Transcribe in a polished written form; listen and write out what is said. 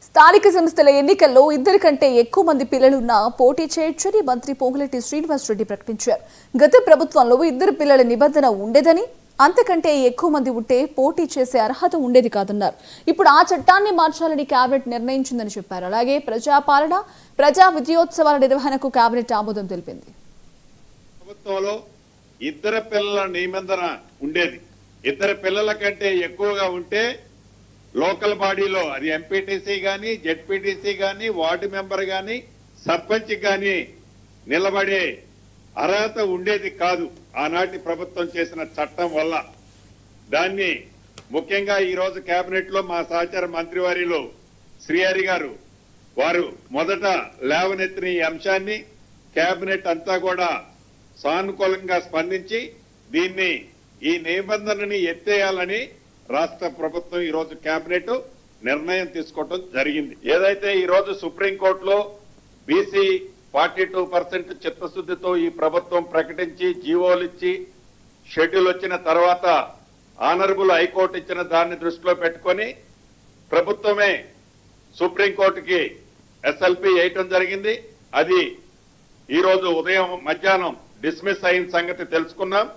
స్థానిక సంస్థల ఎన్నికల్లో ఇద్దరి కంటే ఎక్కువ మంది పిల్లలున్నా పోటీ చేయొచ్చని మంత్రి పొంగులేటి శ్రీనివాసరెడ్డి ప్రకటించారు. గత ప్రభుత్వంలో ఇద్దరు పిల్లల నిబంధన ఉండేదని, అంతకంటే ఎక్కువ మంది ఉంటే పోటీ చేసే అర్హత ఉండేది కాదన్నారు. ఇప్పుడు ఆ చట్టాన్ని మార్చాలని కేబినెట్ నిర్ణయించిందని చెప్పారు. అలాగే ప్రజాపాలన, ప్రజా విద్యోత్సవాల నిర్వహణకు కేబినెట్ ఆమోదం తెలిపింది. ప్రభుత్వంలో ఇద్దరు పిల్లల నిబంధన ఉండేది. ఇద్దరు పిల్లల కంటే ఎక్కువగా ఉంటే లోకల్ బాడీలో అది ఎంపీటీసీ గాని, జెడ్పీటీసీ గాని, వార్డు మెంబర్ గాని, సర్పంచ్ గాని నిలబడే అర్హత ఉండేది కాదు ఆనాటి ప్రభుత్వం చేసిన చట్టం వల్ల. దాన్ని ముఖ్యంగా ఈ రోజు కేబినెట్ లో మా సహచార మంత్రివర్యులు శ్రీహరి గారు వారు మొదట లేవనెత్తిన ఈ అంశాన్ని కేబినెట్ అంతా కూడా సానుకూలంగా స్పందించి దీన్ని ఈ నిబంధనని ఎత్తేయాలని రాష్ట్ర ప్రభుత్వం ఈ రోజు కేబినెట్ నిర్ణయం తీసుకోవడం జరిగింది. ఏదైతే ఈ రోజు సుప్రీంకోర్టులో బీసీ 42% చిత్తశుద్ధితో ఈ ప్రభుత్వం ప్రకటించి జీవోలు ఇచ్చి షెడ్యూల్ వచ్చిన తర్వాత ఆనరబుల్ హైకోర్టు ఇచ్చిన దాన్ని దృష్టిలో పెట్టుకొని ప్రభుత్వమే సుప్రీంకోర్టుకి ఎస్ఎల్పి వేయటం జరిగింది. అది ఈ రోజు ఉదయం మధ్యాహ్నం డిస్మిస్ అయిన సంగతి తెలుసుకున్నాం.